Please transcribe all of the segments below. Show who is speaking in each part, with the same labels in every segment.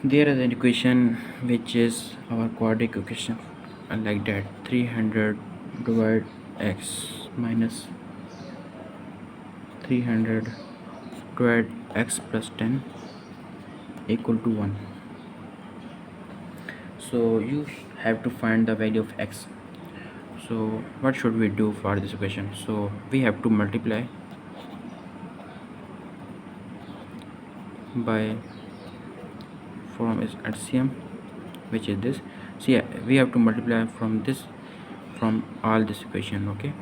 Speaker 1: There is an equation which is our quadratic equation like that 300 divide x minus 300 divide x plus 10 equal to 1. So you have to find the value of x. So what should we do for this equation? So we have to multiply by from is LCM, which is this. So yeah, we have to multiply from this, from all this equation. Okay,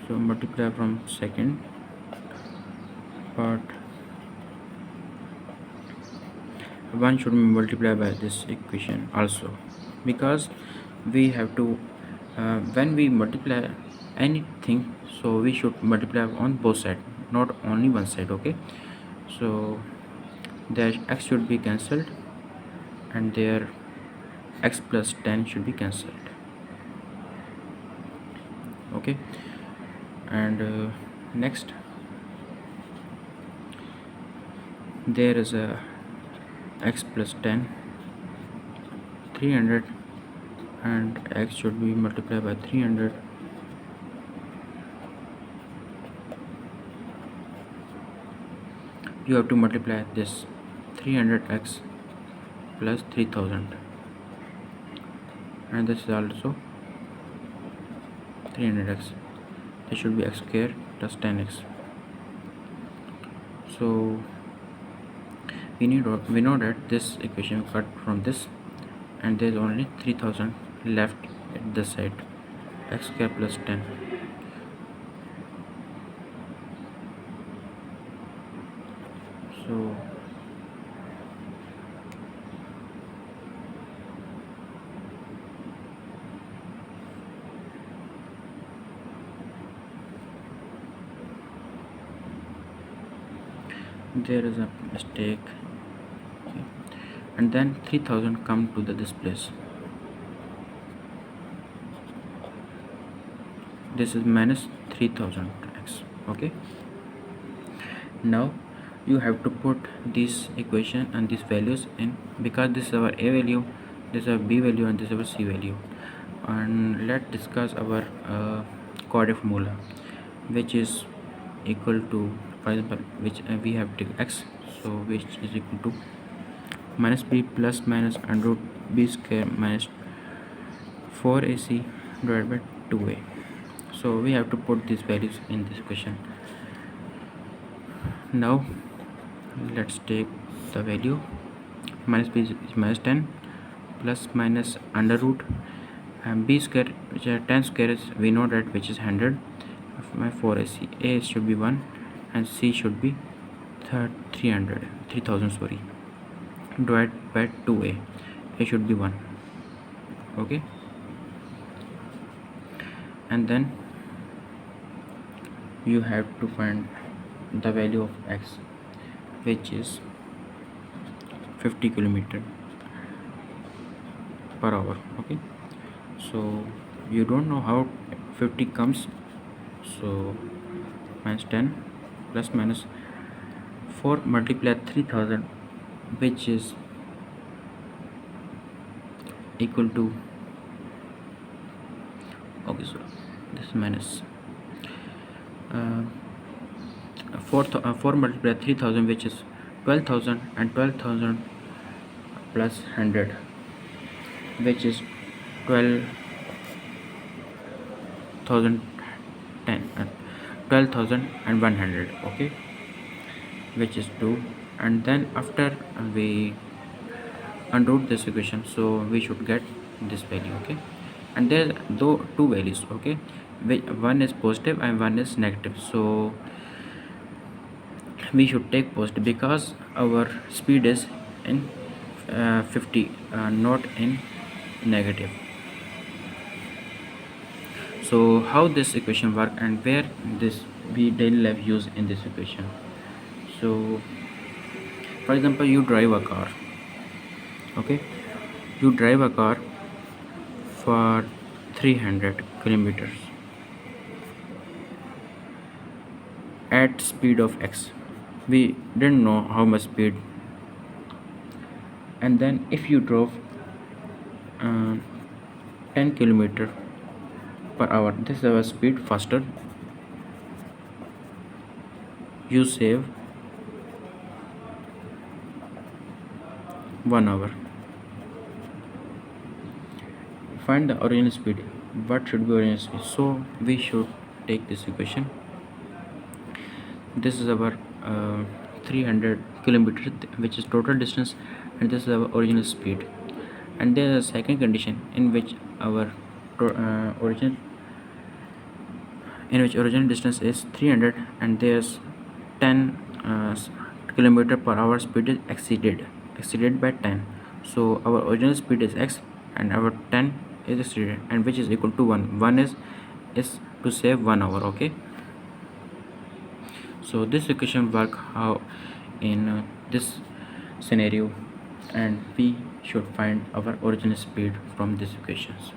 Speaker 1: so multiply from second part. One should be multiplied by this equation also, because we have to when we multiply anything, so we should multiply on both sides, not only one side. Okay, so their x should be cancelled and their x plus 10 should be cancelled. Okay, and next there is a x plus 10 300 and x should be multiplied by 300. You have to multiply this 300x plus 3000, and this is also 300x. This should be x square plus 10x. So we know that this equation cut from this, and there is only 3000 left at this side, x square plus 10. So there is a mistake. Okay. And then 3000 come to this place. This is minus 3000x. Okay, now you have to put this equation and these values in, because this is our a value, this is our b value, and this is our c value. And let's discuss our quadratic formula, which is equal to, for example, which we have to x, so which is equal to minus b plus minus under root b square minus 4ac divided by 2a. So we have to put these values in this equation. Now let's take the value. Minus b is minus 10 plus minus under root and b square, which is 10 square, is we know that, which is 100 of my 4ac. A should be 1 and c should be 3000 sorry, divided by 2a. A should be 1. Okay, and then you have to find the value of x, which is 50 km per hour. Okay, so you don't know how 50 comes, so minus 10 plus minus 4 multiply 3000, which is equal to, okay, so this is minus 4 multiply 3000, which is 12,000, and 12,000 plus 100, which is 12,010 12,100. Okay, which is 2. And then after we unroot this equation, so we should get this value. Okay, and there are two values. Okay, one is positive and one is negative, so we should take positive because our speed is in 50, not in negative. So how this equation work and where this we daily life use in this equation? So for example, you drive a car. Okay, you drive a car for 300 kilometers at speed of x. We didn't know how much speed, and then if you drove uh, 10 kilometer per hour, this is our speed faster, you save 1 hour. Find the original speed. What should be original speed? So we should take this equation. This is our 300 kilometer, which is total distance, and this is our original speed. And there is a second condition in which our original distance is 300 and there's 10 kilometer per hour speed is exceeded by 10. So our original speed is x and our 10 is exceeded, and which is equal to 1. 1 is to save 1 hour. Okay, so this equation work how in this scenario, and we should find our original speed from these equations.